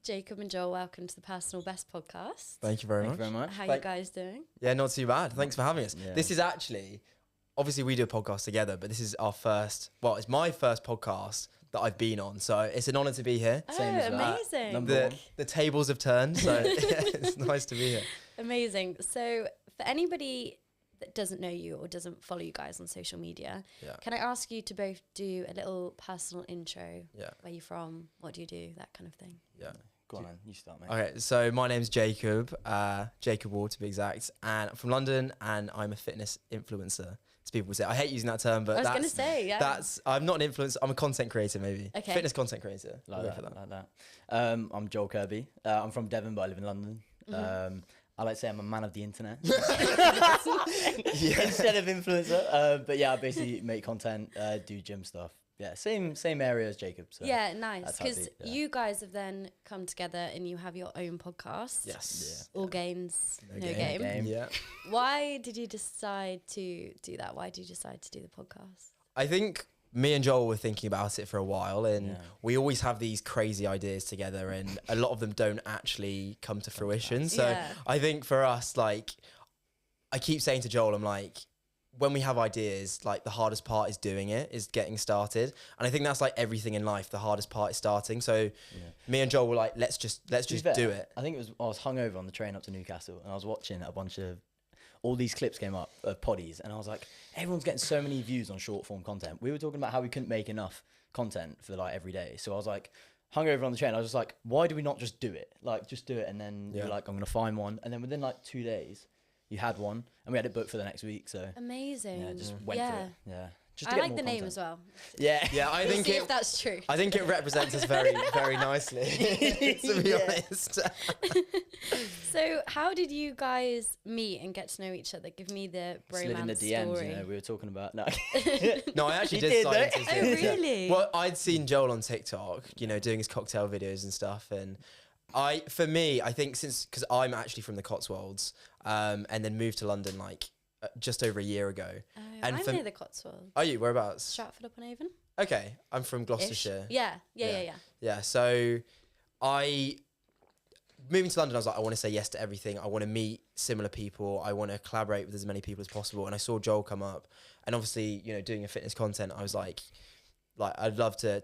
Jacob and Joel, welcome to the Personal Best podcast. Thank you very Thank much. you How are you guys doing? Yeah, not too bad. Thanks for having us. Yeah. This is actually, obviously we do a podcast together, but this is our first, well, it's my first podcast that I've been on. So it's an honour to be here. Same as that. Amazing. Number one. The tables have turned, so it's nice to be here. Amazing. So for anybody that doesn't know you or doesn't follow you guys on social media, Yeah. can I ask you to both do a little personal intro? Yeah. Where you from? What do you do? That kind of thing. Yeah. Go on, man. You start, mate. Okay, so my name's Jacob, Jacob Ward to be exact, and I'm from London, and I'm a fitness influencer. As people say, I hate using that term, but I was going to say, yeah. I'm not an influencer. I'm a content creator, maybe. Okay. Fitness content creator. Like We'll that, go for like that. I'm Joel Kirby. I'm from Devon, but I live in London. I like to say I'm a man of the internet instead of influencer. But yeah, I basically make content, do gym stuff. Yeah, same area as Jacob. So Yeah, nice. that's how I Because do it, yeah. you guys have then come together and you have your own podcast. Yes. All gains, no game. game. Yeah. Why did you decide to do that? Why did you decide to do the podcast? I think me and Joel were thinking about it for a while, and Yeah. we always have these crazy ideas together, and a lot of them don't actually come to fruition. So Yeah. I think for us, like, I keep saying to Joel, I'm like, when we have ideas, like the hardest part is doing it, is getting started. And I think that's like everything in life. The hardest part is starting. So me and Joel were like, let's just To be fair, do it. I think I was hungover on the train up to Newcastle, and I was watching a bunch of all these clips came up of poddies, and I was like, everyone's getting so many views on short form content. We were talking about how we couldn't make enough content for like every day. So I was like, hungover on the train. I was just like, why do we not just do it? Like, just do it, and then you're like, I'm gonna find one, and then within like 2 days, you had one, and we had it booked for the next week. So Amazing. yeah, just went for it. Yeah, just to I get like more the name content. as well. Yeah, Yeah, I We'll think see if that's true. I think it represents us very, very nicely, to be honest. So how did you guys meet and get to know each other? Give me the Slid in the bromance DMs. story. You know, we were talking about no. No, I actually You did did, slide though? into his Oh, DMs, yeah. really? Well, I'd seen Joel on TikTok, you know, doing his cocktail videos and stuff, and I think because I'm actually from the Cotswolds, and then moved to London like just over a year ago. Oh, And I'm for- near the Cotswolds. Are you? Whereabouts? Stratford upon Avon. Okay, I'm from Gloucestershire. Yeah. Yeah, so moving to London, I was like, I want to say yes to everything. I want to meet similar people. I want to collaborate with as many people as possible. And I saw Joel come up, and obviously, you know, doing a fitness content, I was like I'd love to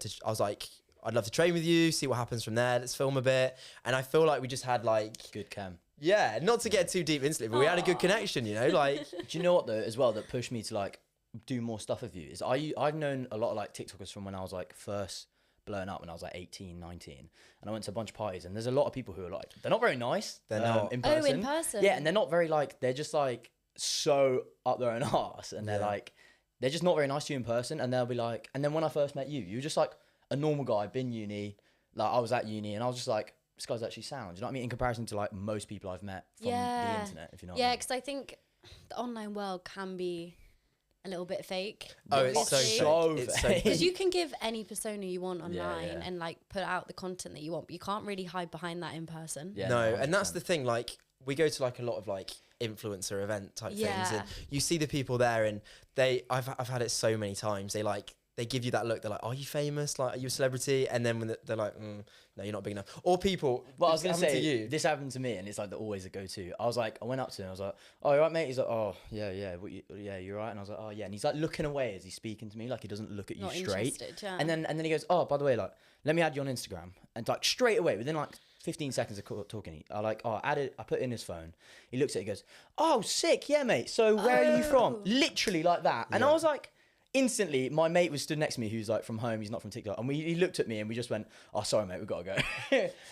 train with you, see what happens from there. Let's film a bit. And I feel like we just had like, Good cam. yeah, not to get too deep into it, but we had a good connection, you know, like, Do you know what though, as well, that pushed me to like do more stuff with you is I've known a lot of like TikTokers from when I was like first blowing up when I was like 18, 19, and I went to a bunch of parties, and there's a lot of people who are like, they're not very nice. They're not. in Oh, person. in person? Yeah, and they're not very like, they're just like so up their own arse, and they're like, they're just not very nice to you in person, and they'll be like, and then when I first met you, you were just like a normal guy, been uni, like I was at uni, and I was just like, this guy's actually sound. You know what I mean? In comparison to like most people I've met from the internet, if you know what I Yeah, mean. because I think the online world can be a little bit fake. oh, it's so obviously. So fake. It's so fake. Because fake. you can give any persona you want online yeah. and like put out the content that you want, but you can't really hide behind that in person. Yeah, No, no, and that's 100%. the thing, like, we go to like a lot of like influencer event type things, Yeah. and you see the people there, and I've had it so many times, they give you that look, they're like, are you famous, like, are you a celebrity? And then when they're like, no, you're not big enough. Or people, Well, I was this gonna happened say, to you. this happened to me, and it's like always a go-to. I went up to him, I was like, "Oh, you right, mate?" He's like, "Oh, yeah, yeah, you're right." And I was like, "Oh, yeah," and he's like looking away as he's speaking to me, like he doesn't look at you Not straight. interested, yeah. And then he goes, "Oh, by the way, like, let me add you on Instagram," and like straight away, within like 15 seconds of talking, I put in his phone. He looks at it, he goes, "Oh, sick, yeah, mate. So where are you from?" Literally like that, and I was like. Instantly, my mate was stood next to me, who's like from home, he's not from TikTok, and he looked at me and we just went, "Oh, sorry, mate, we've got to go."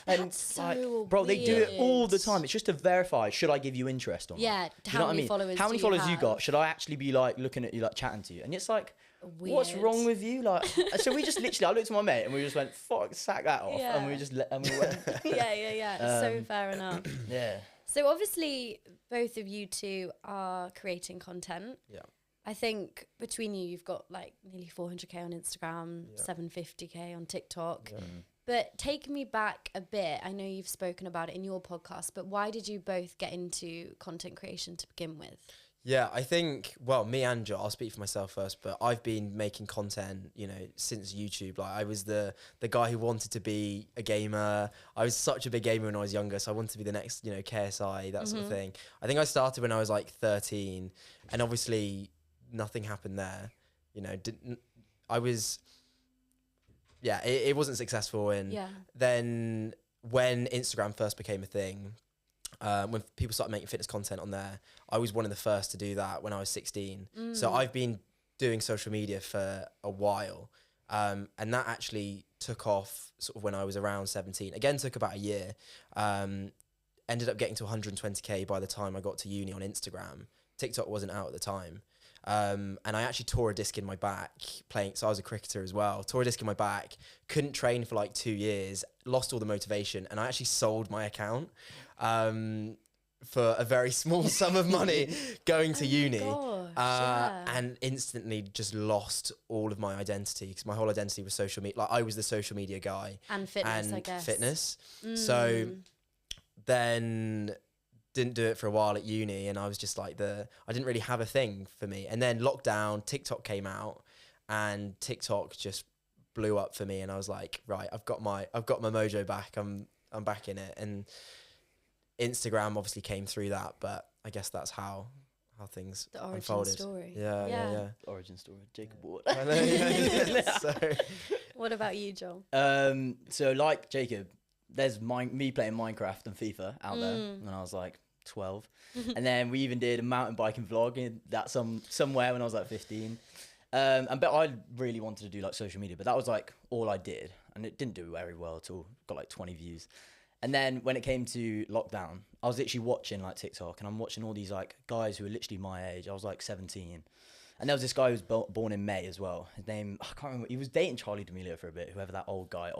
And That's so like, bro, they do it all the weird. time. It's just to verify, should I give you interest or not? Yeah, Do how many followers How many do you followers you have? got? Should I actually be like looking at you, like chatting to you? And it's like, what's Weird. wrong with you? Like, so we just literally, I looked at my mate and we just went, "Fuck, sack that off," Yeah. and we just and we went, yeah. So fair enough. yeah. So obviously, both of you two are creating content. Yeah. I think between you, you've got like nearly 400k on Instagram, 750k on TikTok. But take me back a bit. I know you've spoken about it in your podcast, but why did you both get into content creation to begin with? Yeah, I think, well, me and Joe, I'll speak for myself first, but I've been making content, you know, since YouTube. Like, I was the guy who wanted to be a gamer. I was such a big gamer when I was younger, so I wanted to be the next, you know, KSI, that sort of thing. I think I started when I was like 13, and obviously nothing happened there. You know, it wasn't successful. And then when Instagram first became a thing, when people started making fitness content on there, I was one of the first to do that when I was 16. So I've been doing social media for a while. And that actually took off sort of when I was around 17. Again, took about a year. Ended up getting to 120K by the time I got to uni on Instagram. TikTok wasn't out at the time. And I actually tore a disc in my back playing. So I was a cricketer as well. Tore a disc in my back, couldn't train for like 2 years, lost all the motivation. And I actually sold my account for a very small sum of money going to uni. And instantly just lost all of my identity, because my whole identity was social media. Like, I was the social media guy. And fitness, I guess. Fitness. So then didn't do it for a while at uni, and I was just like I didn't really have a thing for me. And then lockdown, TikTok came out, and TikTok just blew up for me, and I was like, right, I've got my mojo back. I'm back in it. And Instagram obviously came through that, but I guess that's how things the origin unfolded. Story. Yeah. Origin story. Jacob Ward. I know, yeah. So, what about you, Joel? So like Jacob, there's me playing Minecraft and FIFA out there when I was like 12, and then we even did a mountain biking vlog in that somewhere when I was like 15. But I really wanted to do like social media, but that was like all I did, and it didn't do very well at all. Got like 20 views. And then when it came to lockdown, I was literally watching like TikTok, and I'm watching all these like guys who are literally my age. I was like 17. And there was this guy who was born in May as well. His name, I can't remember. He was dating Charlie D'Amelio for a bit, whoever that old guy,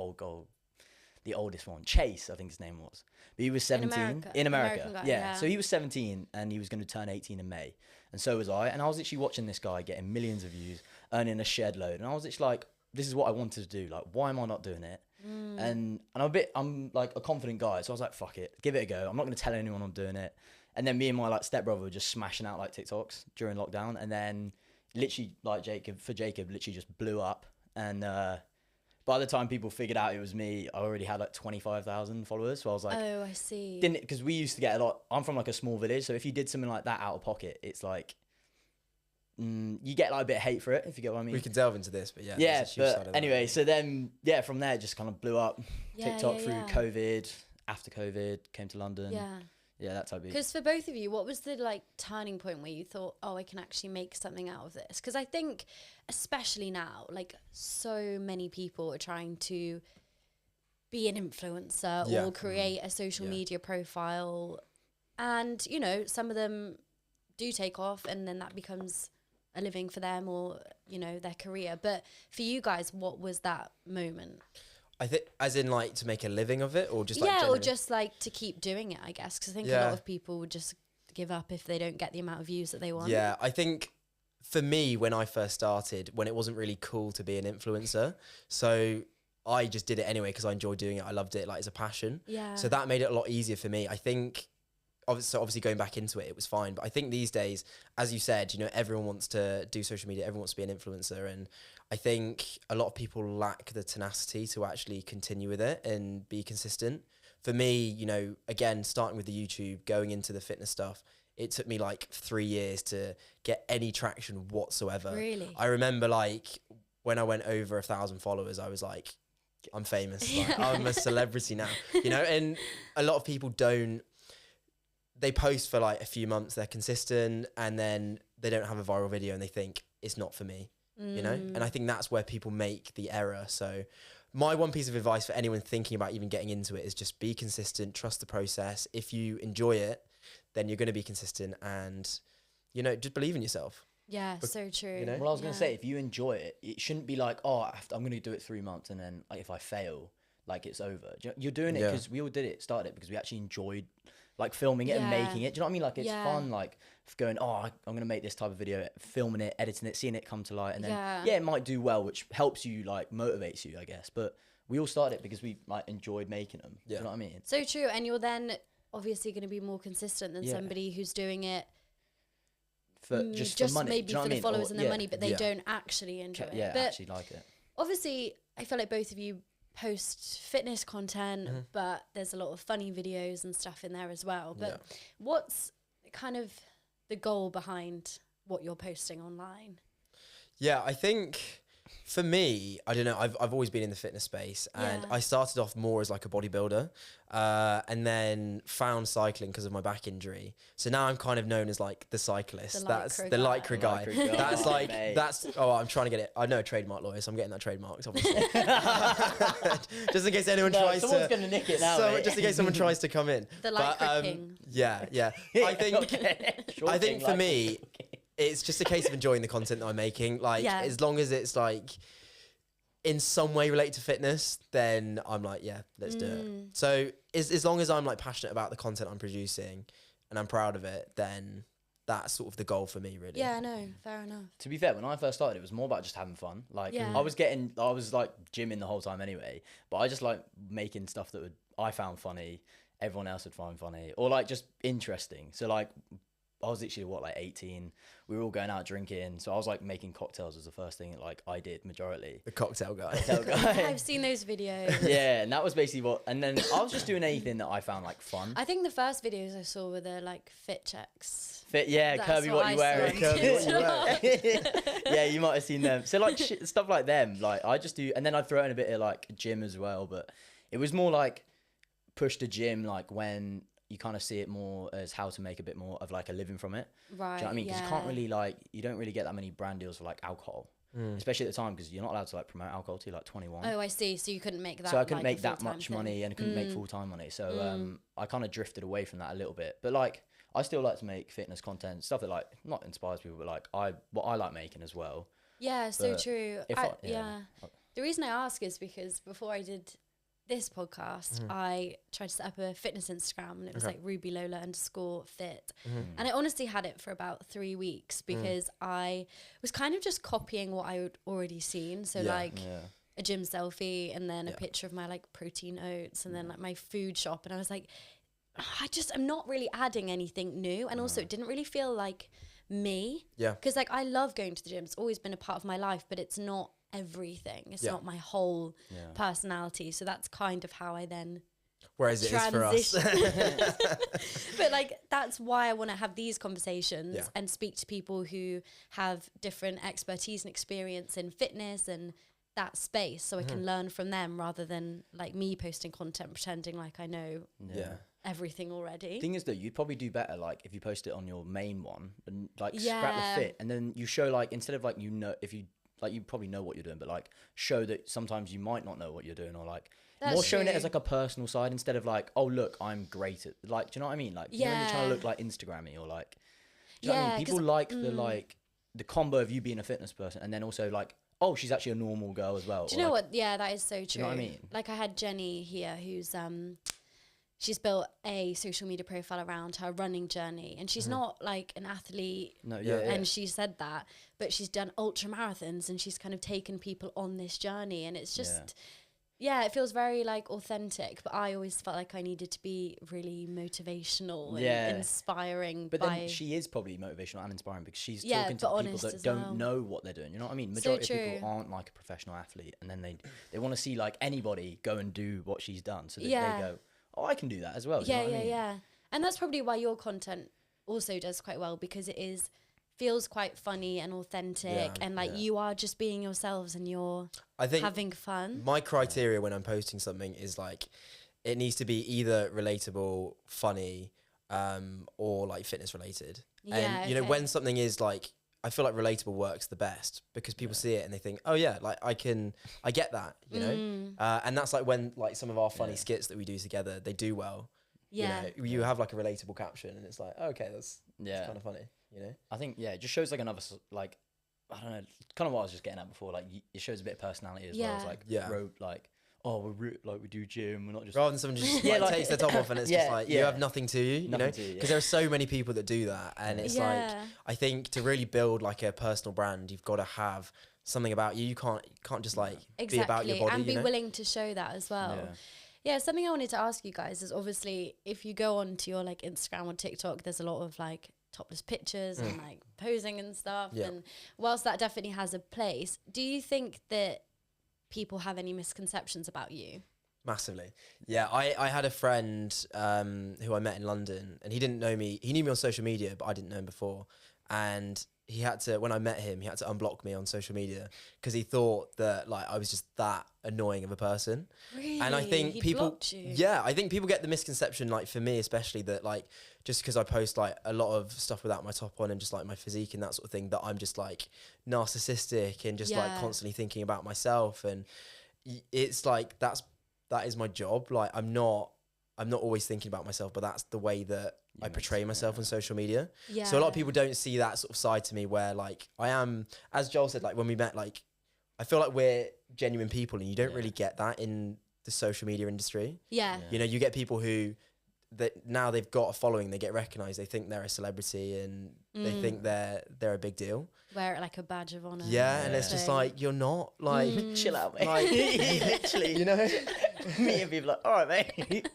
the oldest one. Chase, I think his name was. But he was 17. In America. Guy, yeah. So he was 17, and he was going to turn 18 in May. And so was I. And I was literally watching this guy getting millions of views, earning a shed load. And I was literally like, this is what I wanted to do. Like, why am I not doing it? And I'm like a confident guy, so I was like, fuck it, give it a go. I'm not going to tell anyone I'm doing it. And then me and my like stepbrother were just smashing out like TikToks during lockdown, and then literally like Jacob literally just blew up. And by the time people figured out it was me, I already had like 25,000 followers. So I was like, oh, I see. Because we used to get a lot. I'm from like a small village, so if you did something like that out of pocket, it's like you get like a bit of hate for it, if you get what I mean. We can delve into this, but yeah. But anyway, so then from there it just kind of blew up. TikTok through COVID, after COVID, came to London. Yeah, that type of. Because for both of you, what was the like turning point where you thought, oh, I can actually make something out of this? Because I think, especially now, like so many people are trying to be an influencer or create a social media profile, and you know, some of them do take off, and then that becomes a living for them, or you know, their career. But for you guys, what was that moment? I think, as in like to make a living of it, or just like or just like to keep doing it, I guess, because I think a lot of people would just give up if they don't get the amount of views that they want. Yeah, I think for me, when I first started, when it wasn't really cool to be an influencer, so I just did it anyway because I enjoyed doing it. I loved it, like it's a passion. Yeah. So that made it a lot easier for me. I think. Obviously going back into it was fine, but I think these days, as you said, you know, everyone wants to do social media, everyone wants to be an influencer, and I think a lot of people lack the tenacity to actually continue with it and be consistent. For me, you know, again, starting with the YouTube, going into the fitness stuff, it took me like 3 years to get any traction whatsoever. Really? I remember like when I went over 1,000 followers, I was like, I'm famous, like, I'm a celebrity now, you know, and a lot of people they post for like a few months, they're consistent, and then they don't have a viral video and they think it's not for me, you know? And I think that's where people make the error. So my one piece of advice for anyone thinking about even getting into it is just be consistent, trust the process. If you enjoy it, then you're going to be consistent, and, you know, just believe in yourself. Yeah, so true. You know? Well, I was going to say, if you enjoy it, it shouldn't be like, oh, I'm going to do it 3 months, and then like, if I fail, like it's over. You're doing it because we all started it because we actually enjoyed like filming it and making it. Do you know what I mean? Like it's fun, like going, oh, I'm going to make this type of video, filming it, editing it, seeing it come to light. And then, it might do well, which helps you, like motivates you, I guess. But we all started it because we like enjoyed making them. Do you know what I mean? So true. And you're then obviously going to be more consistent than somebody who's doing it for just for money. maybe Do you know for what I the mean? followers Or- and the yeah. money, but they Yeah. don't actually enjoy it. Yeah, But actually like it. obviously, I feel like both of you post fitness content, but there's a lot of funny videos and stuff in there as well. But what's kind of the goal behind what you're posting online? Yeah, I think for me, I don't know, I've always been in the fitness space, and Yeah. I started off more as like a bodybuilder, and then found cycling because of my back injury. So now I'm kind of known as like the cycilist. The That's lycra the guy. lycra guy. Lycra guy. That's Oh, like, mate. I'm trying to get it. I know a trademark lawyer, so I'm getting that trademarked, obviously. Just in case anyone tries someone's to. gonna nick it now, mate. Just in case someone tries to come in. The But, lycra king. Yeah. I think. Short I think king, for like- me, it's just a case of enjoying the content that I'm making. Like, Yeah. as long as it's like in some way related to fitness, then I'm like, yeah, let's do it. So as long as I'm like passionate about the content I'm producing and I'm proud of it, then that's sort of the goal for me, really. Yeah, no, fair enough. To be fair, when I first started, it was more about just having fun. Like Yeah. I was like gymming the whole time anyway, but I just like making stuff that I found funny, everyone else would find funny, or like just interesting. So like I was literally like 18. We were all going out drinking, so I was like making cocktails was the first thing that like I did majority. The cocktail guy. Cocktail guy. I've seen those videos. Yeah, and that was basically what. And then I was just doing anything that I found like fun. I think the first videos I saw were the like fit checks. Fit, yeah, That's Kirby, what I you saw wearing? on Kirby, what you TikTok. Yeah, you might have seen them. So like stuff like them, like I just do, and then I'd throw in a bit of like gym as well. But it was more like push the gym, like when you kind of see it more as how to make a bit more of like a living from it. Right. Do you know what I mean? Because yeah. you can't really like, you don't really get that many brand deals for like alcohol, especially at the time because you're not allowed to like promote alcohol till like 21. Oh, I see. So you couldn't make that. So I couldn't like, make a that full-time much thing. money and couldn't make full-time money. So I kind of drifted away from that a little bit. But like, I still like to make fitness content, stuff that like not inspires people, but like what I like making as well. Yeah, so But true. if Yeah. The reason I ask is because before I did this podcast, I tried to set up a fitness Instagram, and it was like RubyLola_fit. And I honestly had it for about 3 weeks because I was kind of just copying what I had already seen. So Yeah. like Yeah. a gym selfie, and then a Yeah. picture of my like protein oats, and then like my food shop. And I was like, I'm not really adding anything new. And also it didn't really feel like me. Yeah. Because like I love going to the gym. It's always been a part of my life, but it's not everything. It's Yeah. not my whole Yeah. personality. So that's kind of how I then Whereas it is for us. but like that's why I want to have these conversations Yeah. and speak to people who have different expertise and experience in fitness and that space, so I can learn from them rather than like me posting content pretending like I know Yeah. everything already. Thing is though, you'd probably do better like if you post it on your main one and like scrap Yeah. the fit, and then you show like instead of like if you like you probably know what you're doing, but like show that sometimes you might not know what you're doing, or like That's more showing it true. as like a personal side instead of like, oh look, I'm great at, like, do you know what I mean? Like you know when you're trying Yeah. to look like Instagrammy or like, do you know what I Yeah, mean? 'cause- People like the combo of you being a fitness person and then also like, oh, she's actually a normal girl as well. Do you or know like, what? Yeah, that is so true. you know what I mean? Like I had Jenny here who's she's built a social media profile around her running journey, and she's not like an athlete. No, Yeah. yeah. And she said that, but she's done ultra marathons and she's kind of taken people on this journey, and it's just it feels very like authentic. But I always felt like I needed to be really motivational and Yeah. inspiring. But by then she is probably motivational and inspiring because she's Yeah, talking to but people honest that as don't well. know what they're doing. You know what I mean? So Majority of true. people aren't like a professional athlete, and then they want to see like anybody go and do what she's done, so that Yeah. they go, oh, I can do that as well. Do you know what I mean? yeah. And that's probably why your content also does quite well, because it feels quite funny and authentic, Yeah, and like you are just being yourselves and you're I think having fun. my criteria when I'm posting something is like it needs to be either relatable, funny, or like fitness related. Yeah, And you know, okay. when something is like, I feel like relatable works the best because people see it and they think, oh yeah, like I get that, you know? And that's like when like some of our funny skits that we do together, they do well. Yeah. You know, you have like a relatable caption and it's like, okay, that's kind of funny, you know? I think it just shows like another like, I don't know, kind of what I was just getting at before. Like it shows a bit of personality as well. It's Yeah. like like, oh, like we do gym. We're not just Rather than someone just Yeah, like, like- takes their top off and it's just like, you yeah. have nothing to you, you know? Nothing to you, yeah. Because there are so many people that do that. And it's like, Yeah. I think to really build like a personal brand, you've got to have something about you. You can't just like be about your body, and be you know? willing to show that as well. Yeah, something I wanted to ask you guys is obviously if you go onto your like Instagram or TikTok, there's a lot of like topless pictures and like posing and stuff. Yeah. And whilst that definitely has a place, do you think that people have any misconceptions about you? Massively. Yeah, I had a friend who I met in London, and he didn't know me. He knew me on social media, but I didn't know him before. And he had to, when I met him, he had to unblock me on social media because he thought that like I was just that annoying of a person. Really? And I think He people, blocked you? yeah, I think people get the misconception, like for me especially, that like just because I post like a lot of stuff without my top on and just like my physique and that sort of thing, that I'm just like narcissistic and just like constantly thinking about myself. And it's like that is my job. Like I'm not always thinking about myself, but that's the way that I portray myself on social media. Yeah. So a lot of people don't see that sort of side to me where like I am, as Joel said, like when we met, like I feel like we're genuine people, and you don't really get that in the social media industry. Yeah. You know, you get people who that now they've got a following, they get recognized, they think they're a celebrity, and they think they're a big deal. Wear it like a badge of honor. Yeah, and it's just like you're not. Like Chill out, mate. like Literally, you know. me and people like, all right, mate.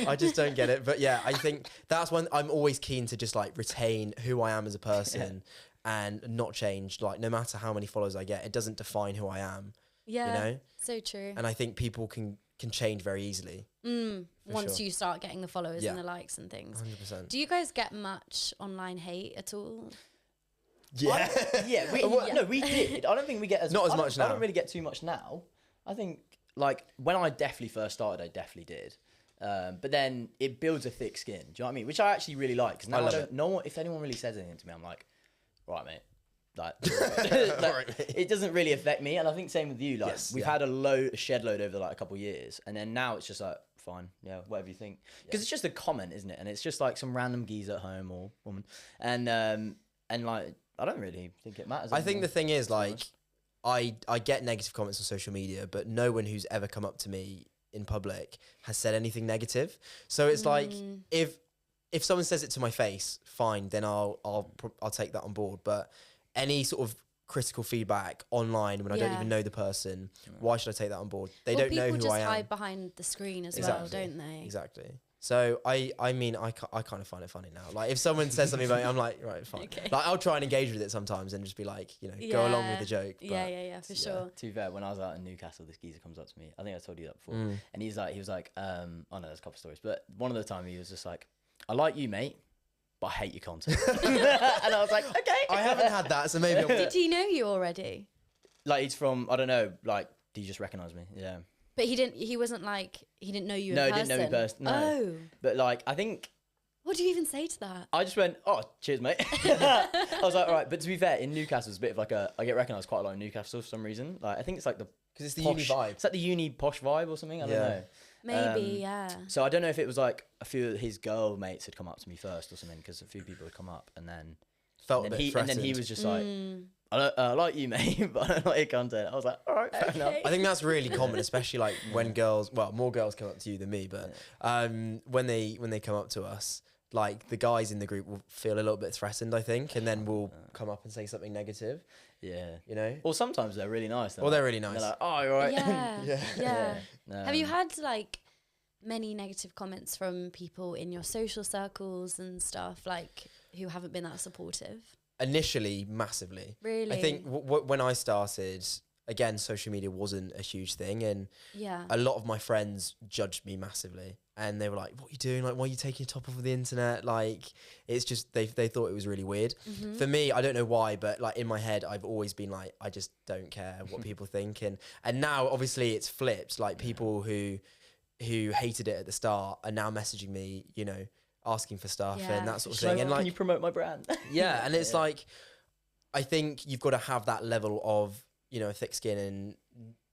I just don't get it. But yeah, I think that's when I'm always keen to just like retain who I am as a person and not change. Like no matter how many followers I get, it doesn't define who I am. Yeah. You know? So true. And I think people can change very easily. Once sure. you start getting the followers Yeah. and the likes and things. 100%. Do you guys get much online hate at all? Yeah. No, we did. I don't think we get as Not as I don't- much I now. don't really get too much now. I think like when I definitely first started, I definitely did. But then it builds a thick skin. Do you know what I mean? Which I actually really like, because now I love don't. it. No one, if anyone really says anything to me, I'm like, right, mate. Like, Right, mate. it doesn't really affect me, and I think same with you. Like, Yes, we've yeah. had a shed load over like a couple of years, and then now it's just like, fine, yeah, whatever you think, because it's just a comment, isn't it? And it's just like some random geezer at home or woman, and like I don't really think it matters. I think the anymore. thing is like I get negative comments on social media, but no one who's ever come up to me in public has said anything negative. So it's like if someone says it to my face, fine, then I'll take that on board. But any sort of critical feedback online when I don't Yeah. even know the person, why should I take that on board? They Well, don't know people who just I am. hide behind the screen as Exactly. well, don't they? Exactly. So I mean I kind of find it funny now. Like if someone says something about me, I'm like, right, fine. Okay. Like I'll try and engage with it sometimes and just be like, you know, go along with the joke. But Yeah, for sure. To be fair, when I was out in Newcastle, this geezer comes up to me. I think I told you that before. Mm. And he was like, oh no, there's a couple of stories. But one of the time he was just like, I like you, mate, but I hate your content. And I was like, okay. I haven't had that, so maybe Did he know you already? Like he's from, I don't know, like, did he just recognise me? Yeah. But he didn't know you in No, he person? didn't know me personally. No. Oh. But like, I think What do you even say to that? I just went, oh, cheers, mate. I was like, all right. But to be fair, in Newcastle, it's a bit of like I get recognised quite a lot in Newcastle for some reason. Like, I think it's like the because it's the posh, uni vibe. It's like the uni posh vibe or something. I don't Yeah. know. Maybe, yeah. So I don't know if it was like a few of his girl mates had come up to me first or something, because a few people had come up, and then Felt a bit he threatened. was just like, I like you, mate, but I don't like your content. I was like, all right, fair enough. I think that's really common, especially like when girls, well, more girls come up to you than me, but when they come up to us, like the guys in the group will feel a little bit threatened, I think, and then will come up and say something negative, Yeah. you know? Or sometimes they're really nice. Or they're really nice. They're like, oh, you're right. Yeah. Have you Um, had like many negative comments from people in your social circles and stuff, like who haven't been that supportive? Initially, massively. Really? I think when I started, again, social media wasn't a huge thing, and Yeah. a lot of my friends judged me massively, and they were like, "What are you doing? Like, why are you taking your top off of the internet?" Like, it's just they thought it was really weird. For me, I don't know why, but like in my head, I've always been like, I just don't care what people think, and now obviously it's flipped. Like people who hated it at the start are now messaging me, you know, asking for stuff Yeah, and that sort of for thing, sure. and can like you promote my brand? yeah, and it's like, I think you've got to have that level of, you know, thick skin and,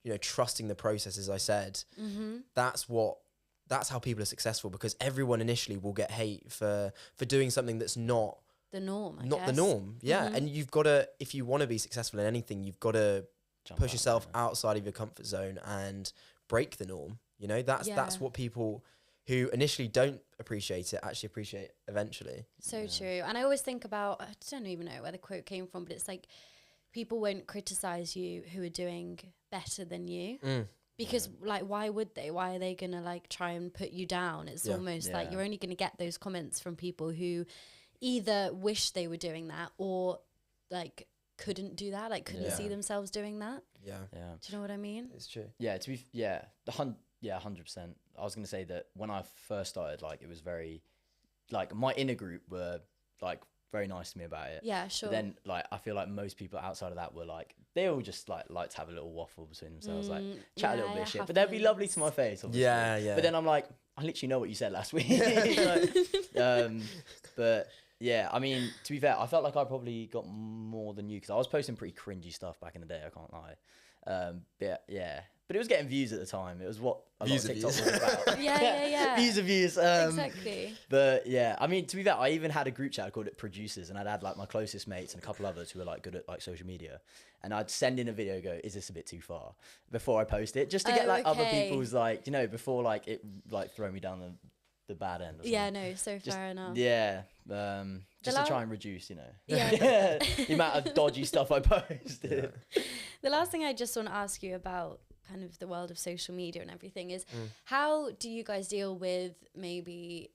you know, trusting the process, as I said. That's how people are successful, because everyone initially will get hate for doing something that's not The norm, I the guess. norm. Yeah. And you've got to, if you want to be successful in anything, you've got to Jump push out, yourself yeah. outside of your comfort zone and break the norm. You know, that's Yeah. what people who initially don't appreciate it actually appreciate eventually. So true. And I always think about, I don't even know where the quote came from, but it's like, people won't criticize you who are doing better than you. Because like, why would they? Why are they gonna like try and put you down? It's Yeah. almost like Yeah. you're only gonna get those comments from people who either wish they were doing that or like couldn't do that, like couldn't see themselves doing that. Yeah. Yeah. Do you know what I mean? It's true. Yeah, 100%. I was gonna say that when I first started, like it was very, like my inner group were like very nice to me about it. Yeah, sure. But then like I feel like most people outside of that were like they all just like to have a little waffle between themselves, like chat a little bit of shit. But they'd be lovely to my face, obviously. Yeah, yeah. But then I'm like, I literally know what you said last week. But yeah, I mean, to be fair, I felt like I probably got more than you because I was posting pretty cringy stuff back in the day. I can't lie. But yeah, but it was getting views at the time. It was what a lot of TikTok was about. Yeah. Views of views. Exactly. But yeah, I mean, to be fair, I even had a group chat called it Producers, and I'd had like my closest mates and a couple others who were like good at like social media, and I'd send in a video, go, is this a bit too far, before I post it, just to get like other people's like, you know, before like it like throw me down the bad end. Or Yeah, something. no, so Just, fair enough. Yeah, just to try and reduce, you know, Yeah. the amount of dodgy stuff I posted. The last thing I just want to ask you about kind of the world of social media and everything is how do you guys deal with maybe,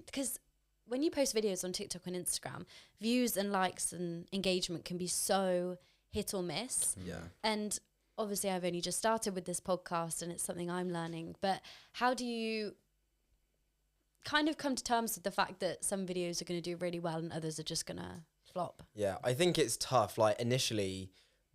because when you post videos on TikTok and Instagram, views and likes and engagement can be so hit or miss. Yeah. And obviously I've only just started with this podcast and it's something I'm learning, but how do you kind of come to terms with the fact that some videos are going to do really well and others are just going to flop? Yeah, I think it's tough. Like initially,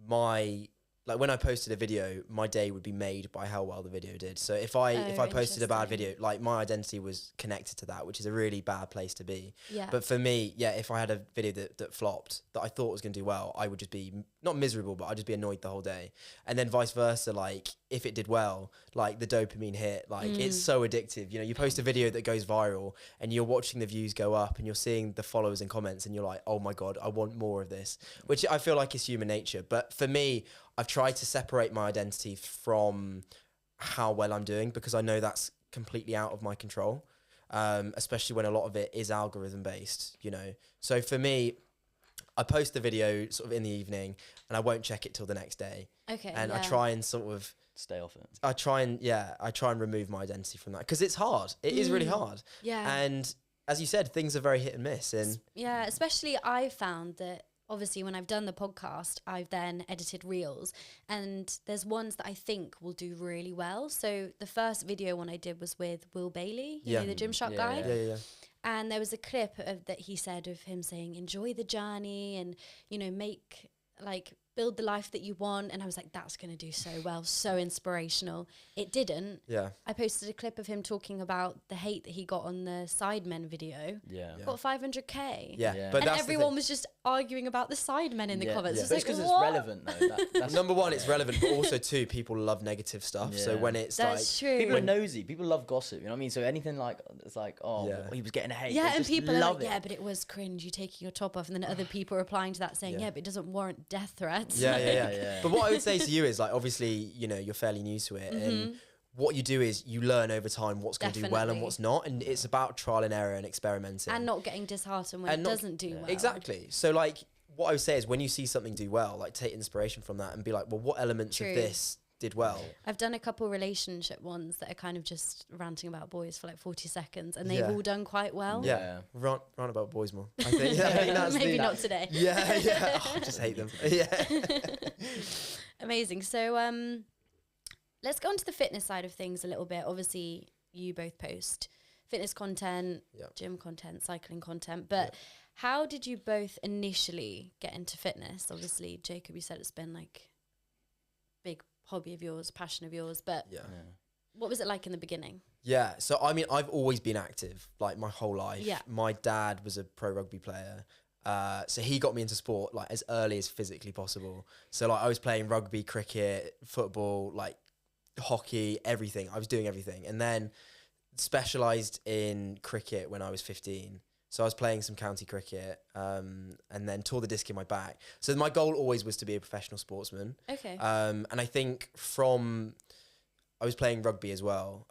when I posted a video, my day would be made by how well the video did. So if I posted a bad video, like my identity was connected to that, which is a really bad place to be. Yeah. But for me, yeah, if I had a video that flopped that I thought was going to do well, I would just be not miserable, but I'd just be annoyed the whole day. And then vice versa, like if it did well, like the dopamine hit, like it's so addictive. You know, you post a video that goes viral and you're watching the views go up and you're seeing the followers and comments and you're like, oh my God, I want more of this, which I feel like is human nature. But for me, I've tried to separate my identity from how well I'm doing because I know that's completely out of my control, especially when a lot of it is algorithm based, you know. So for me, I post the video sort of in the evening and I won't check it till the next day. Okay. And I try and sort of Stay off it. I try and remove my identity from that because it's hard. It is really hard. Yeah. And as you said, things are very hit and miss. And yeah, especially I found that obviously when I've done the podcast, I've then edited reels and there's ones that I think will do really well. So the first video one I did was with Will Bailey, you know, the Gymshark guy. Yeah. And there was a clip that he said of him saying, enjoy the journey and, you know, build the life that you want. And I was like, that's going to do so well, so inspirational. It didn't. Yeah. I posted a clip of him talking about the hate that he got on the Sidemen video. Yeah. Got 500k. Yeah. But and that's everyone was just arguing about the Sidemen in the comments. Yeah. It's But like, it's because what? it's relevant though. That's number one, it's relevant, but also two, people love negative stuff. So Yeah. when it's That's like true. people are nosy. People love gossip. You know what I mean? So anything like it's like, oh, Yeah. he was getting hate. Yeah, They and just people are love like, it. yeah, but it was cringe, you taking your top off. And then other people are replying to that saying, Yeah. yeah, but it doesn't warrant death threats. Yeah. Yeah. But what I would say to you is like, obviously, you know, you're fairly new to it, and what you do is you learn over time what's going to do well and Definitely. what's not, and it's about trial and error and experimenting. And not getting disheartened when And it not- doesn't do well. Exactly. So like, what I would say is when you see something do well, like take inspiration from that and be like, well, what elements True. of this did well? I've done a couple relationship ones that are kind of just ranting about boys for like 40 seconds and they've Yeah. all done quite well. Yeah. Run about boys more. I think. I think that's Maybe the- not today. Yeah. Oh, I just hate them. Yeah. Amazing. So let's go on to the fitness side of things a little bit. Obviously, you both post fitness content, Yeah. gym content, cycling content, but how did you both initially get into fitness? Obviously, Jacob, you said it's been like big hobby of yours, passion of yours, but Yeah. what was it like in the beginning? Yeah, so I mean, I've always been active, like my whole life. Yeah. My dad was a pro rugby player, so he got me into sport like as early as physically possible. So like I was playing rugby, cricket, football, like hockey, everything. I was doing everything, and then specialised in cricket when I was 15. So I was playing some county cricket, and then tore the disc in my back. So my goal always was to be a professional sportsman. Okay. And I think I was playing rugby as well.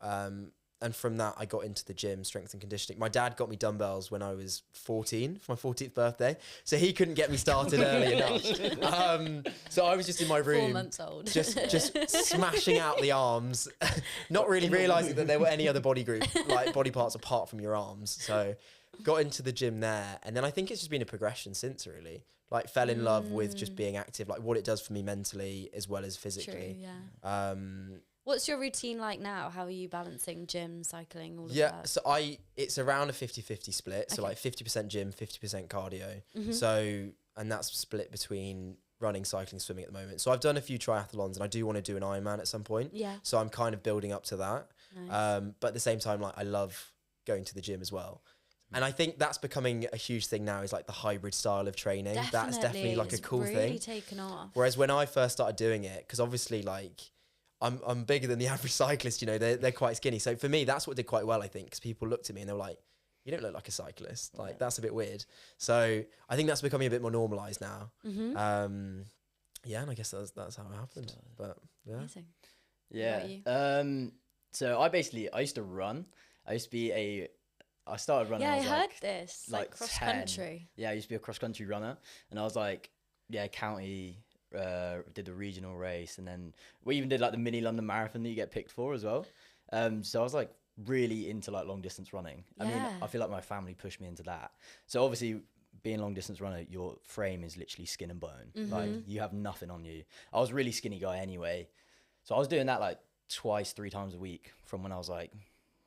And from that, I got into the gym, strength and conditioning. My dad got me dumbbells when I was 14 for my 14th birthday. So he couldn't get me started early enough. So I was just in my room. 4 months old. Just smashing out the arms, not really realising that there were any other body parts apart from your arms. So got into the gym there, and then I think it's just been a progression since, really. Like, fell in love with just being active, like what it does for me mentally as well as physically. True, yeah. What's your routine like now? How are you balancing gym, cycling, all of that? Yeah, so it's around a 50-50 split. So like 50% gym, 50% cardio. So, and that's split between running, cycling, swimming at the moment. So I've done a few triathlons, and I do want to do an Ironman at some point. Yeah. So I'm kind of building up to that. Nice. But at the same time, like, I love going to the gym as well. And I think that's becoming a huge thing now, is like the hybrid style of training. That's definitely like a cool really thing. Taken off. Whereas when I first started doing it, because obviously like I'm bigger than the average cyclist, you know, they're quite skinny. So for me, that's what did quite well, I think, because people looked at me and they were like, you don't look like a cyclist. Like, that's a bit weird. So I think that's becoming a bit more normalized now. Yeah, and I guess that's how it happened. But yeah. Amazing. Yeah. So I used to run. I started running. Yeah, when I heard like, this. Like cross 10. country. Yeah, I used to be a cross country runner, and I was like, county. Did the regional race, and then we even did like the mini London Marathon that you get picked for as well. So I was like really into like long distance running. I mean, I feel like my family pushed me into that. So obviously, being a long distance runner, your frame is literally skin and bone. Like, you have nothing on you. I was a really skinny guy anyway, so I was doing that like 2-3 times a week from when I was like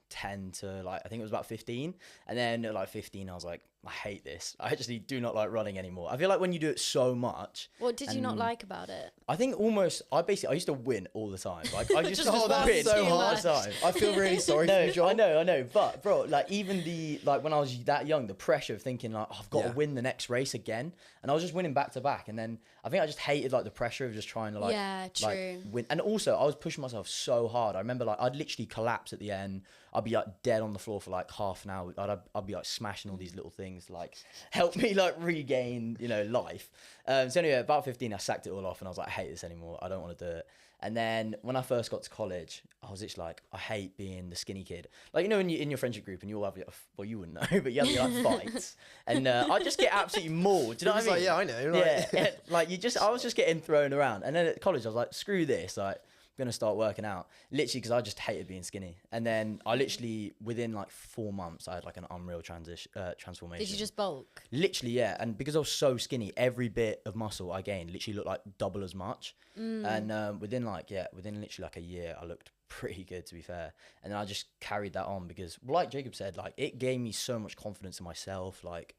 10 to like, I think it was about 15. And then at like 15, I was like, I hate this. I actually do not like running anymore. I feel like when you do it so much. What did you not like about it? I think I used to win all the time. Like, I just Just win so all much. the time. I feel really sorry for you, John. I know. But bro, like, even when I was that young, the pressure of thinking like, I've got to win the next race again. And I was just winning back to back. And then I think I just hated like the pressure of just trying to like, like win. And also I was pushing myself so hard. I remember like, I'd literally collapse at the end. I'd be like dead on the floor for like half an hour. I'd be like smashing all these little things to like help me like regain, you know, life. So anyway, about 15, I sacked it all off and I was like, I hate this anymore. I don't want to do it. And then when I first got to college, I was just like, I hate being the skinny kid. Like, you know, in your friendship group and you all have, well, you wouldn't know, but you have your like fights. And I just get absolutely mauled. Do you know what I mean? Like, yeah, I know. Like, yeah, like I was just getting thrown around. And then at college, I was like, screw this. Like, I'm going to start working out. Literally, because I just hated being skinny. And then I literally, within like 4 months, I had like an unreal transformation. Did you just bulk? Literally, yeah. And because I was so skinny, every bit of muscle I gained literally looked like double as much. And within literally like a year, I looked pretty good, to be fair. And then I just carried that on because, like Jacob said, like, it gave me so much confidence in myself. Like,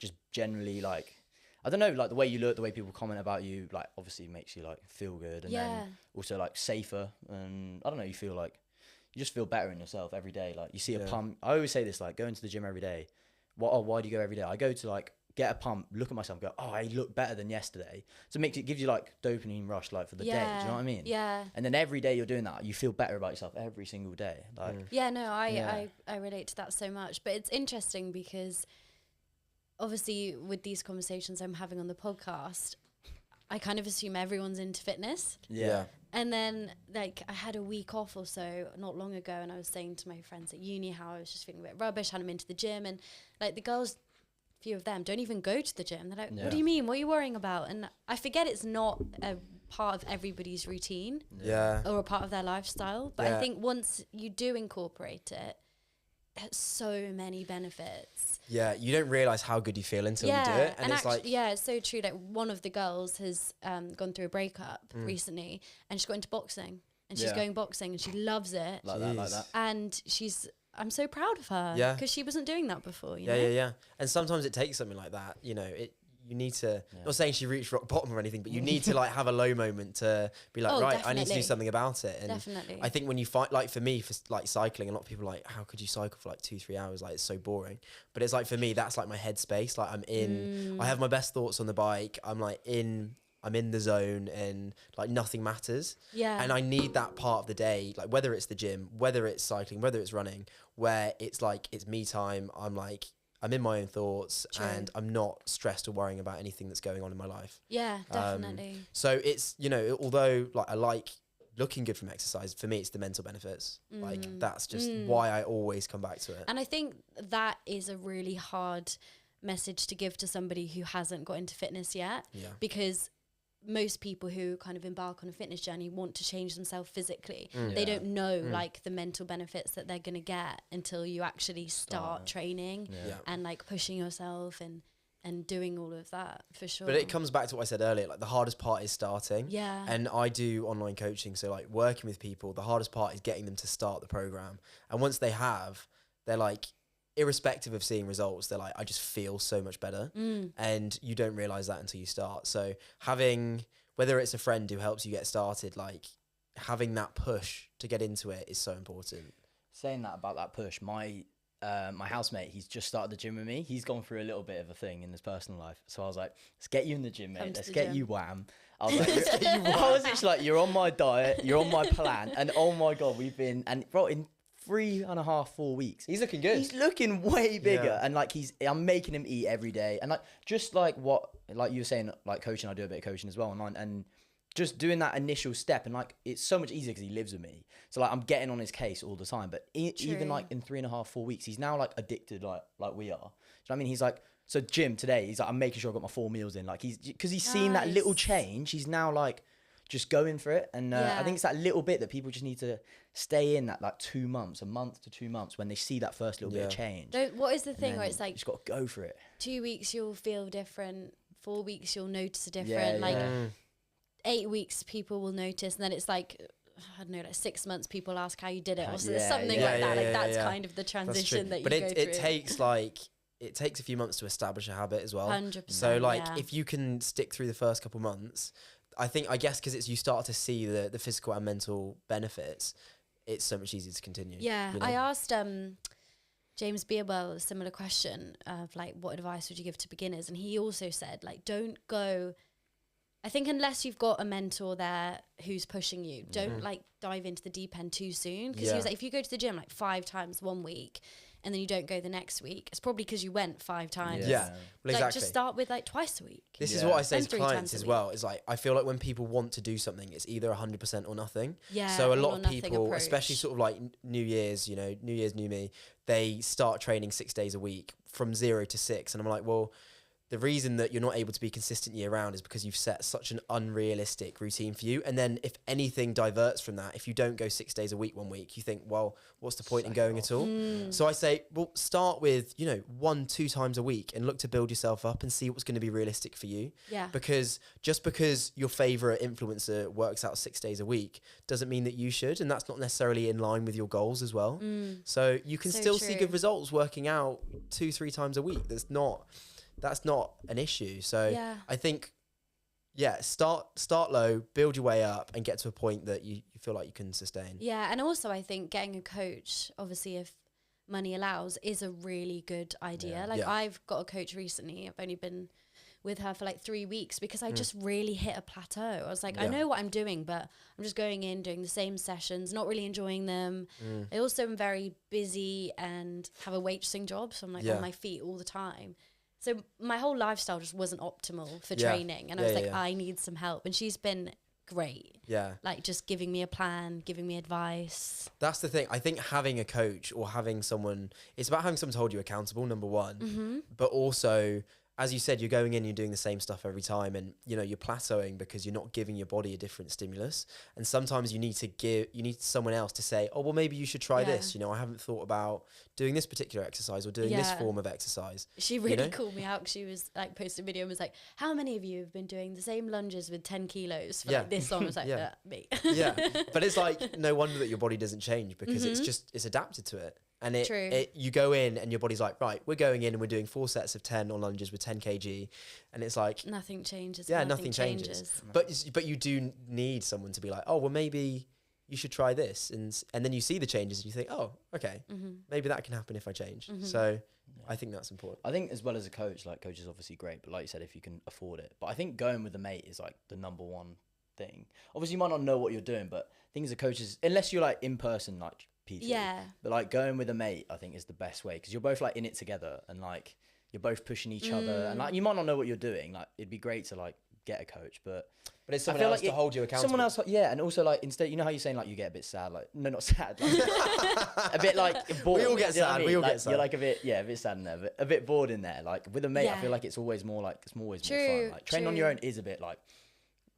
just generally, like, I don't know, like the way you look, the way people comment about you, like, obviously makes you like feel good, and then also like safer, and I don't know, you feel like you just feel better in yourself every day. Like, you see a pump. I always say this, like, going to the gym every day. Why do you go every day? I go to like get a pump, look at myself, and go, oh, I look better than yesterday. So it gives you like dopamine rush, like, for the day. Do you know what I mean? Yeah. And then every day you're doing that, you feel better about yourself every single day. Like, yeah, no, I relate to that so much. But it's interesting because obviously with these conversations I'm having on the podcast, I kind of assume everyone's into fitness. Yeah. And then like I had a week off or so not long ago, and I was saying to my friends at uni how I was just feeling a bit rubbish, hadn't been to the gym, and like the girls, few of them don't even go to the gym. They're like, what do you mean? What are you worrying about? And I forget it's not a part of everybody's routine or a part of their lifestyle. But I think once you do incorporate it, has so many benefits. Yeah, you don't realise how good you feel until you do it. And it's like... Yeah, it's so true. Like, one of the girls has gone through a breakup recently, and she's got into boxing. And she's going boxing, and she loves it. like that. And I'm so proud of her. Yeah. Because she wasn't doing that before, you know? Yeah. And sometimes it takes something like that, you know, you need to, not saying she reached rock bottom or anything, but you need to like have a low moment to be like, right, definitely. I need to do something about it. And Definitely. I think when you fight, like for me, for like cycling, a lot of people are like, how could you cycle for like 2-3 hours? Like, it's so boring. But it's like, for me, that's like my headspace. Like, I have my best thoughts on the bike. I'm in the zone, and like nothing matters. Yeah. And I need that part of the day, like whether it's the gym, whether it's cycling, whether it's running, where it's like, it's me time. I'm in my own thoughts. True. And I'm not stressed or worrying about anything that's going on in my life. Yeah, definitely. So it's, you know, although like I like looking good from exercise, for me it's the mental benefits. Like, that's just why I always come back to it. And I think that is a really hard message to give to somebody who hasn't got into fitness yet. Yeah. Because most people who kind of embark on a fitness journey want to change themselves physically. They don't know like the mental benefits that they're going to get until you actually start training and like pushing yourself and doing all of that, for sure. But it comes back to what I said earlier, like the hardest part is starting. Yeah. And I do online coaching, so like working with people, the hardest part is getting them to start the program. And once they have, they're like, irrespective of seeing results, they're like, I just feel so much better. And you don't realize that until you start. So having, whether it's a friend who helps you get started, like having that push to get into it is so important. Saying that about that push, my housemate, he's just started the gym with me. He's gone through a little bit of a thing in his personal life. So I was like, let's get you in the gym, mate. Let's get you wham. I was like, I was just like, you're on my diet, you're on my plan. And oh my God, we've been, and bro, in 3.5, 4 weeks. He's looking good. He's looking way bigger. And like, I'm making him eat every day. And like, just like what, like you were saying, like coaching, I do a bit of coaching as well online. And just doing that initial step, and like it's so much easier because he lives with me, so like I'm getting on his case all the time. But even like in 3.5, 4 weeks, he's now like addicted like we are. Do you know what I mean? He's like, so gym today, he's like, I'm making sure I got my 4 meals in. Like because he's seen that little change, he's now like just going for it. And I think it's that little bit that people just need to stay in, that like 2 months, a month to 2 months, when they see that first little bit of change. What is the thing where it's like, you just got to go for it. 2 weeks you'll feel different, 4 weeks you'll notice a different, 8 weeks people will notice, and then it's like, I don't know, like 6 months people ask how you did it, or something like that. Like that's kind of the transition that you go through. But it takes a few months to establish a habit as well. 100%. So like if you can stick through the first couple months, I guess because it's, you start to see the physical and mental benefits, it's so much easier to continue. Yeah, you know? I asked James Beerwell a similar question of like, what advice would you give to beginners? And he also said, like, don't go, I think unless you've got a mentor there who's pushing you, don't like dive into the deep end too soon. Because he was like, if you go to the gym like 5 times 1 week and then you don't go the next week, it's probably because you went 5 times. Yeah, well, exactly. Like just start with like twice a week. This is what I say to clients as well. Is like, I feel like when people want to do something, it's either 100% or nothing. Yeah. So a lot of people, especially sort of like New Year's, New Year's, new me, they start training 6 days a week from 0 to 6. And I'm like, well, the reason that you're not able to be consistent year round is because you've set such an unrealistic routine for you. And then if anything diverts from that, if you don't go 6 days a week 1 week, you think, well, what's the point in going at all? So I say, well, start with, 1-2 times a week and look to build yourself up and see what's going to be realistic for you. Yeah. Because just because your favorite influencer works out 6 days a week doesn't mean that you should. And that's not necessarily in line with your goals as well. So you can still see good results working out 2-3 times a week. That's not an issue. So I think, start low, build your way up and get to a point that you feel like you can sustain. Yeah. And also I think getting a coach, obviously if money allows, is a really good idea. I've got a coach recently. I've only been with her for like 3 weeks because I just really hit a plateau. I was like, I know what I'm doing, but I'm just going in, doing the same sessions, not really enjoying them. I also am very busy and have a waitressing job. So I'm like on my feet all the time. So my whole lifestyle just wasn't optimal for training. And I was like, I need some help. And she's been great. Yeah. Like just giving me a plan, giving me advice. That's the thing. I think having a coach or having someone, it's about having someone to hold you accountable, number one. But also, as you said, you're going in, you're doing the same stuff every time, and you're plateauing because you're not giving your body a different stimulus. And sometimes you need someone else to say, oh, well, maybe you should try this. I haven't thought about doing this particular exercise or doing this form of exercise. She really called me out. She was like, posted a video and was like, how many of you have been doing the same lunges with 10 kilos for like this long? I was like, me. But it's like, no wonder that your body doesn't change because it's adapted to it. And you go in and your body's like, right, we're going in and we're doing 4 sets of 10 on lunges with 10 kg. And it's like... Nothing changes. Yeah, nothing changes. But you do need someone to be like, oh, well, maybe you should try this. And then you see the changes and you think, oh, okay, maybe that can happen if I change. So I think that's important. I think as well as a coach, like coach is obviously great, but like you said, if you can afford it. But I think going with a mate is like the number one thing. Obviously, you might not know what you're doing, but things as a coach is, unless you're like in person, like... PT. Yeah. But like going with a mate, I think is the best way because you're both like in it together and like you're both pushing each other and like you might not know what you're doing. Like it'd be great to like get a coach, but it's someone else to hold you accountable. Someone else, and also like instead, how you're saying like you get a bit sad, like no, not sad, like, a bit like bored. We all get sad. We all get sad. You're like a bit sad in there, but a bit bored in there. Like with a mate, I feel like it's always more fun. Like training on your own is a bit like.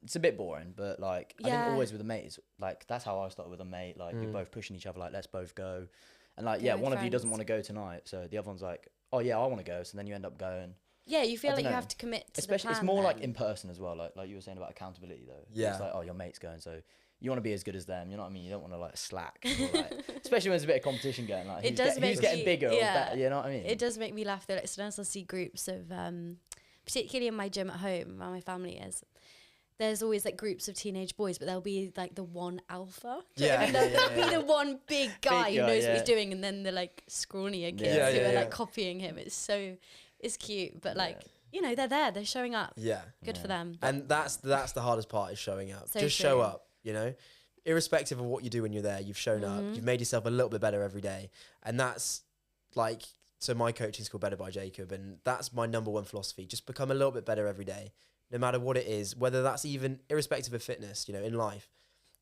it's a bit boring, but like I Yeah. think always with a mate, it's like that's how I started with a mate. Like we're both pushing each other, like let's both go, and like Go with one of you doesn't friends. want to go tonight, so the other one's like, oh yeah, I want to go, so then you end up going. Yeah, you feel I like you dunno. have to commit to Especially the it's plan more like then. in person as well, like you were saying about accountability though. Yeah. It's like, oh, your mate's going, so you want to be as good as them. You know what I mean? You don't want to like slack, or, like, especially when there's a bit of competition going. Like It does make who's getting me- bigger or yeah. better. You know what I mean? It does make me laugh though. Like sometimes I'll see groups of, particularly in my gym at home, where my family is. There's always like groups of teenage boys, but there'll be like the one alpha. Do you know what I mean? There'll be the one big guy who guy, knows what yeah. he's doing, and then the like scrawnier kids Yeah, who yeah, are yeah. like copying him. It's cute, but like you know they're showing up. Yeah. Good for them. And that's the hardest part is showing up. So Just show true. up, you know? Irrespective of what you do when you're there, you've shown up. You've made yourself a little bit better every day. And that's like, so my coaching is called Better by Jacob, and that's my number one philosophy. Just become a little bit better every day, no matter what it is, whether that's even irrespective of fitness, you know, in life.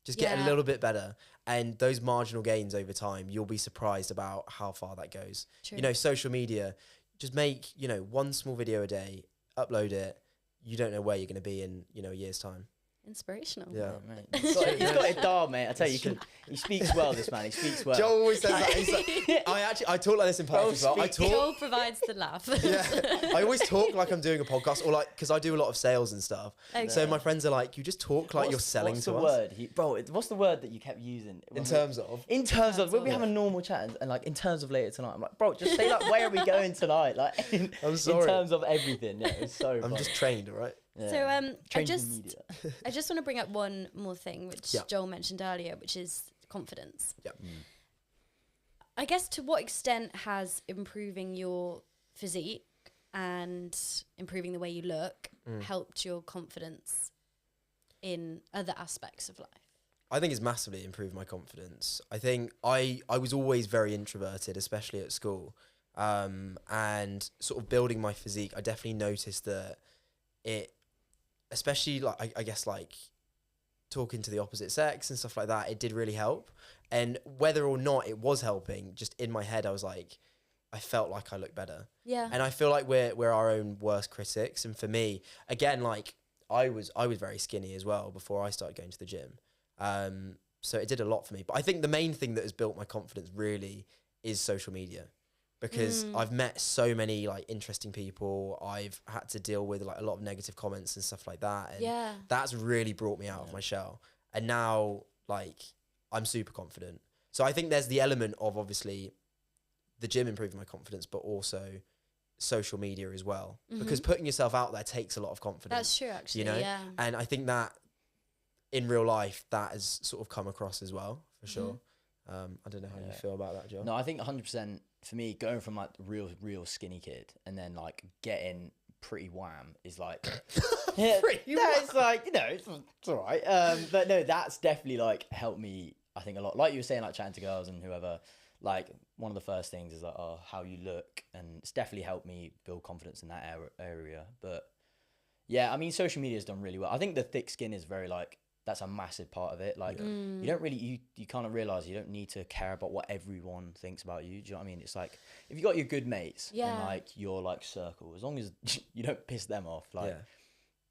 Just get a Yeah. little bit better. And those marginal gains over time, you'll be surprised about how far that goes. True. You know, social media, just make, you know, one small video a day, upload it. You don't know where you're going to be in, you know, a year's time. Inspirational. Yeah. Oh, mate. He's got it dialed, mate. I tell you, he speaks well. This man, he speaks well. Joe always says that. He's like, I talk like this in public as well. I speak- talk. Joel provides the laugh. Yeah, I always talk like I'm doing a podcast, or like because I do a lot of sales and stuff. So Okay. my friends are like, you just talk like you're selling what's to the us. word? What's the word that you kept using? In terms of, when we have a normal chat and like in terms of later tonight, I'm like, bro, just say like, where are we going tonight? Like, I'm in sorry. terms of everything. Yeah, it's so. I'm funny. just trained, all right? Yeah. So I Trained in just media. I just want to bring up one more thing, which Yeah. Joel mentioned earlier, which is confidence. Yeah. I guess to what extent has improving your physique and improving the way you look helped your confidence in other aspects of life? I think it's massively improved my confidence. I think I was always very introverted, especially at school. And sort of building my physique, I definitely noticed that it, especially like, I guess like talking to the opposite sex and stuff like that, it did really help. And whether or not it was helping, just in my head, I was like, I felt like I looked better. Yeah. And I feel like we're our own worst critics. And for me, again, like I was very skinny as well before I started going to the gym. So it did a lot for me. But I think the main thing that has built my confidence really is social media, because I've met so many like interesting people. I've had to deal with like a lot of negative comments and stuff like that. And Yeah. that's really brought me out of my shell. And now like I'm super confident. So I think there's the element of obviously the gym improving my confidence, but also social media as well, because putting yourself out there takes a lot of confidence. That's true, actually. You know, Yeah. and I think that in real life that has sort of come across as well, for sure. I don't know how you feel about that, Joe. No, I think 100% for me, going from like real skinny kid and then like getting pretty wham is like, it's like, you know, it's all right. But no, that's definitely like helped me, I think a lot. Like you were saying, like chatting to girls and whoever, like one of the first things is like, oh, how you look. And it's definitely helped me build confidence in that area. But yeah, I mean, social media has done really well. I think the thick skin is very like, that's a massive part of it. Like you don't really, you kind of realize you don't need to care about what everyone thinks about you. Do you know what I mean? It's like, if you got your good mates and Yeah. like your like circle, as long as you don't piss them off, like Yeah.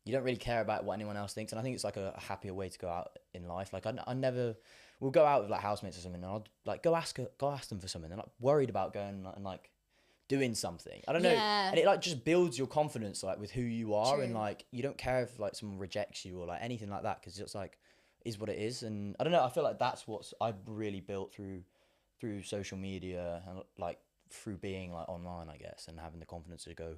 you don't really care about what anyone else thinks. And I think it's like a happier way to go out in life. Like I never, we'll go out with like housemates or something and I'll like go ask them for something. They're like worried about going and like doing something. I don't know. Yeah. And it like just builds your confidence like with who you are. And True. like you don't care if like someone rejects you or like anything like that, because it's like is what it is. And I don't know, I feel like that's what I've really built through social media and like through being like online, I guess, and having the confidence to go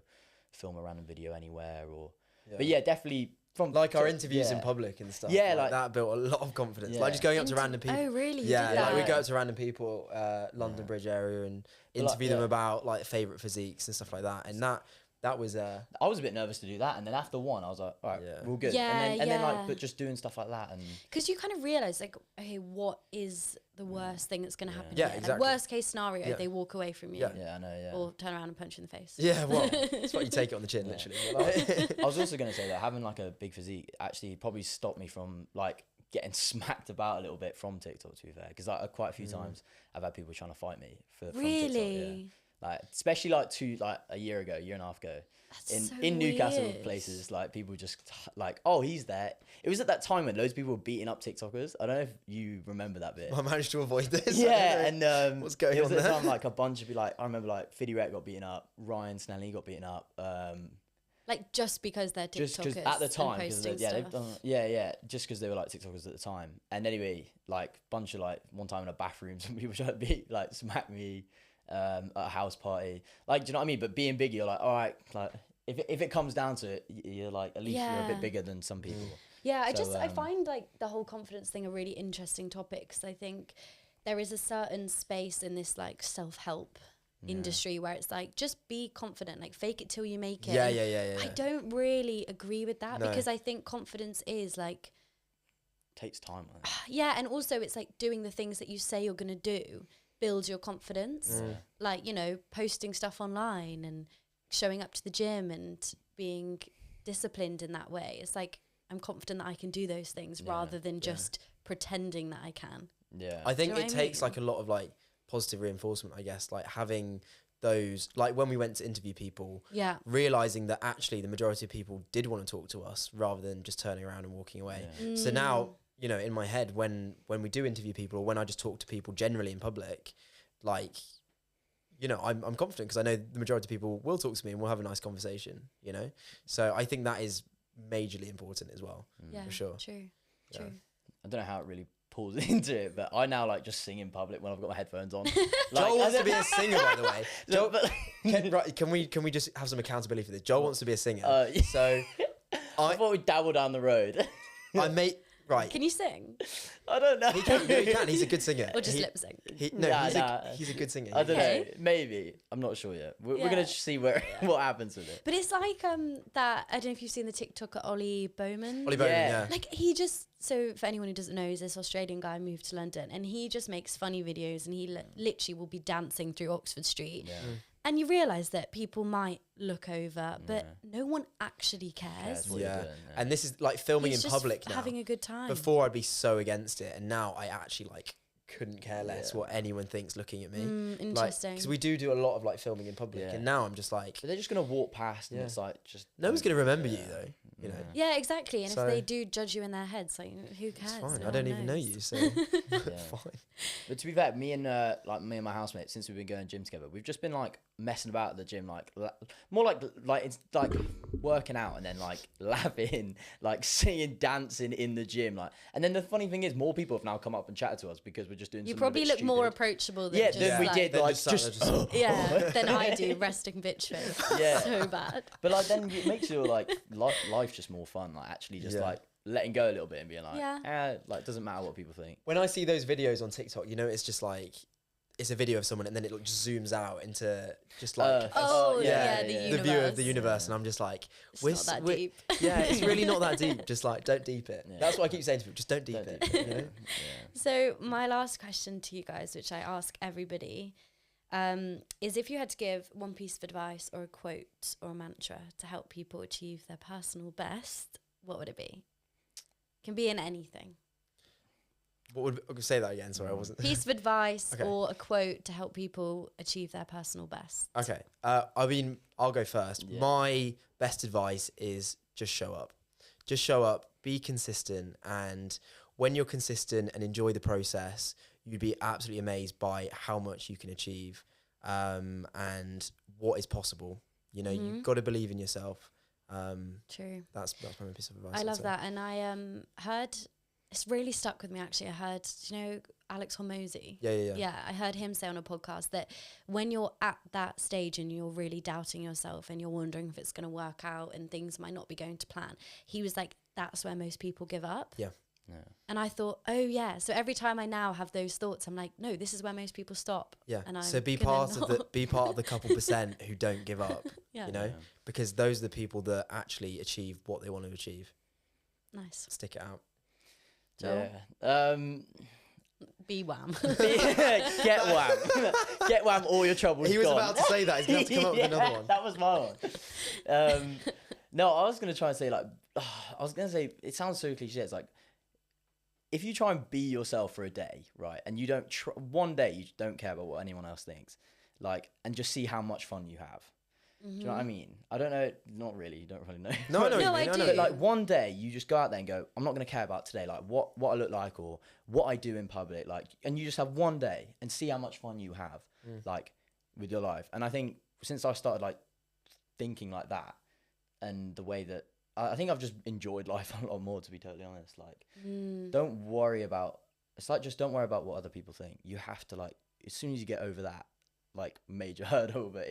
film a random video anywhere or but yeah, definitely from Like our interviews in yeah. public and stuff. Yeah, like like- that built a lot of confidence. Yeah. Like just going up to random people. Oh, really? You Yeah, did like we that? go up to random people, London Bridge area, and interview them yeah. about like favourite physiques and stuff like that. And that was I was a bit nervous to do that, and then after one, I was like, all right, Yeah. we're good. Yeah, and then like, yeah. but just doing stuff like that, and Because you kind of realize, like, okay, what is the worst thing that's going to happen Yeah, here? exactly. Like, worst case scenario, Yeah. they walk away from you Yeah. yeah, I know, yeah. or turn around and punch you in the face. yeah, well, it's what you take it on the chin, literally. But, like, I was also gonna say that having like a big physique actually probably stopped me from like getting smacked about a little bit from TikTok. To be fair, because like quite a few times I've had people trying to fight me for from TikTok. Yeah. Really? Like especially like a year and a half ago. That's so In Newcastle weird. places, like people just like, oh, he's there. It was at that time when loads of people were beating up TikTokers. I don't know if you remember that bit. I managed to avoid this. Yeah, and what's going it was on at the there? time like a bunch of I remember like Fiddy Rec got beaten up, Ryan Snelly got beaten up. Like just because they're Just TikTokers because at the time, and posting they've stuff. done, just because they were like TikTokers at the time. And anyway, like bunch of like one time in a bathroom, some people tried to smack me at a house party. Like, do you know what I mean? But being big, you're like, all right, like if it comes down to it, you're like at least you're a Yeah. bit bigger than some people. Yeah, So, I find like the whole confidence thing a really interesting topic because I think there is a certain space in this like self-help industry where it's like just be confident, like fake it till you make it. Yeah, And yeah. I don't really agree with that No. because I think confidence is like Takes time. Like. yeah, and also it's like doing the things that you say you're going to do builds your confidence. Like, you know, posting stuff online and showing up to the gym and being disciplined in that way. It's like I'm confident that I can do those things rather than just pretending that I can. Yeah. I think Do you know it what I takes like a lot of like positive reinforcement, I guess, like having those, like when we went to interview people, Yeah. realizing that actually the majority of people did want to talk to us rather than just turning around and walking away. So now, you know, in my head, when we do interview people or when I just talk to people generally in public, like, you know, I'm confident because I know the majority of people will talk to me and we'll have a nice conversation, you know? So I think that is majorly important as well, Yeah, for sure. True. Yeah. True. I don't know how it really pulls into it, but I now like just sing in public when I've got my headphones on. Joel wants to be a singer, by the way. Joel, But- can we just have some accountability for this? Joel wants to be a singer. So I thought we'd dabble down the road. I made right. Can you sing I don't know. He can. No, he can. He's a good singer. or just He- lip sync? He's a good singer. I don't Okay. know. Maybe. I'm not sure yet. We're Yeah. gonna see what happens with it. But it's like that. I don't know if you've seen the TikTok at Ollie Bowman. Ollie Bowman, Yeah. yeah. Like he just, so for anyone who doesn't know, he's this Australian guy moved to London and he just makes funny videos and he literally will be dancing through Oxford Street. Yeah. And you realise that people might look over, but no one actually cares. what you're Yeah. doing, yeah. And this is like filming He's in just public now. having a good time. Before I'd be so against it, and now I actually like couldn't care less what anyone thinks looking at me. Interesting. Because we do a lot of like filming in public, Yeah. and now I'm just like, But they're just gonna walk past, and Yeah. it's like just no one's gonna remember you though. You know, Yeah, exactly. And So- if they do judge you in their heads, like who cares? it's fine. No I don't one even know knows. you, so fine. But to be fair, me and my housemate, since we've been going gym together, we've just been like messing about at the gym, like more like it's like working out and then like laughing, like singing, dancing in the gym, like. And then the funny thing is, more people have now come up and chatted to us because we're just doing. You something a probably bit look more stupid. approachable than Yeah, just than we like, did, Then like just sat there just. yeah, than I do, resting bitch face. Yeah. So bad. But like then it makes your like life just more fun, like actually just Yeah. like letting go a little bit and being like, Yeah. like doesn't matter what people think. When I see those videos on TikTok, you know, it's just like it's a video of someone, and then it like, just zooms out into just like Oh, yeah, yeah, the yeah. universe. the view of the universe, and I'm just like, It's not that deep. Yeah, it's really not that deep. Just like don't deep it. Yeah. That's what I keep saying to people. Just don't deep Don't it. deep You know? So my last question to you guys, which I ask everybody, is if you had to give one piece of advice or a quote or a mantra to help people achieve their personal best, what would it be? Can be in anything. What would say that again? Sorry, I wasn't. Piece of advice Okay. or a quote to help people achieve their personal best. Okay. I mean, I'll go first. Yeah. My best advice is just show up. Just show up, be consistent. And when you're consistent and enjoy the process, you'd be absolutely amazed by how much you can achieve and what is possible. You know, you've got to believe in yourself. True. That's my main piece of advice. I I'd love say. that. And I heard, it's really stuck with me actually. I heard, do you know Alex Hormozy? Yeah. Yeah, I heard him say on a podcast that when you're at that stage and you're really doubting yourself and you're wondering if it's going to work out and things might not be going to plan, he was like, that's where most people give up. Yeah. And I thought, oh yeah. So every time I now have those thoughts, I'm like, no, this is where most people stop. Yeah. And So I'm be gonna part of the not- be part of the couple percent who don't give up. Yeah. You know, because those are the people that actually achieve what they want to achieve. Nice. Stick it out. Yeah. Be wham. Get wham. Get wham, all your troubles He was gone. about to say that. He's going to have to come up with another one. That was my one. No, I was going to try and say like, I was going to say, it sounds so cliche. It's like, if you try and be yourself for a day, right, and you don't, one day you don't care about what anyone else thinks, like, and just see how much fun you have. Do you know what I mean? I don't know. Not really. You don't really know. No, I know what you No, mean. I I know. do. But like one day you just go out there and go, I'm not going to care about today, like what I look like or what I do in public, like, and you just have one day and see how much fun you have, like, with your life. And I think since I started like thinking like that, and the way that I think I've just enjoyed life a lot more, to be totally honest. Like, don't worry about. It's like, just don't worry about what other people think. You have to, like, as soon as you get over that like major hurdle, but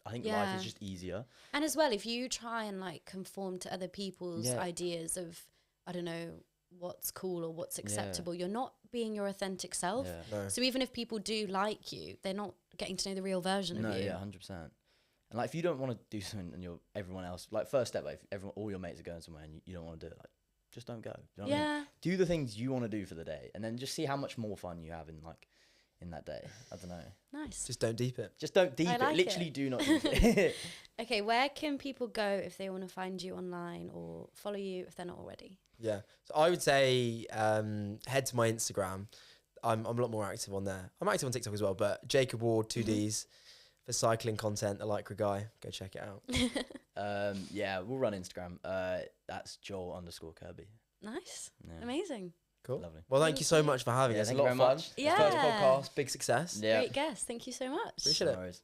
I think life is just easier. And as well, if you try and like conform to other people's ideas of, I don't know, what's cool or what's acceptable, you're not being your authentic self. No. So even if people do like you, they're not getting to know the real version of you. No, yeah, 100%. And like, if you don't want to do something and everyone else, like, first step, like, if all your mates are going somewhere and you don't want to do it, like, just don't go. You know what I mean? Do the things you want to do for the day, and then just see how much more fun you have in that day. I don't know. Nice. Just don't deep it. Just don't deep I like it. Literally it. do not deep it. Okay, where can people go if they want to find you online or follow you if they're not already? Yeah. So I would say head to my Instagram. I'm a lot more active on there. I'm active on TikTok as well, but Jacob Ward, 2Ds, for cycling content, a Lycra guy. Go check it out. Yeah, we'll run Instagram. That's Joel_Kirby. Nice. Yeah. Amazing. Cool. Lovely. Well, thank you so much for having us. A thank lot you of very fun. much. Yeah. First podcast, big success. Yeah. Great guest. Thank you so much. Appreciate it. No worries.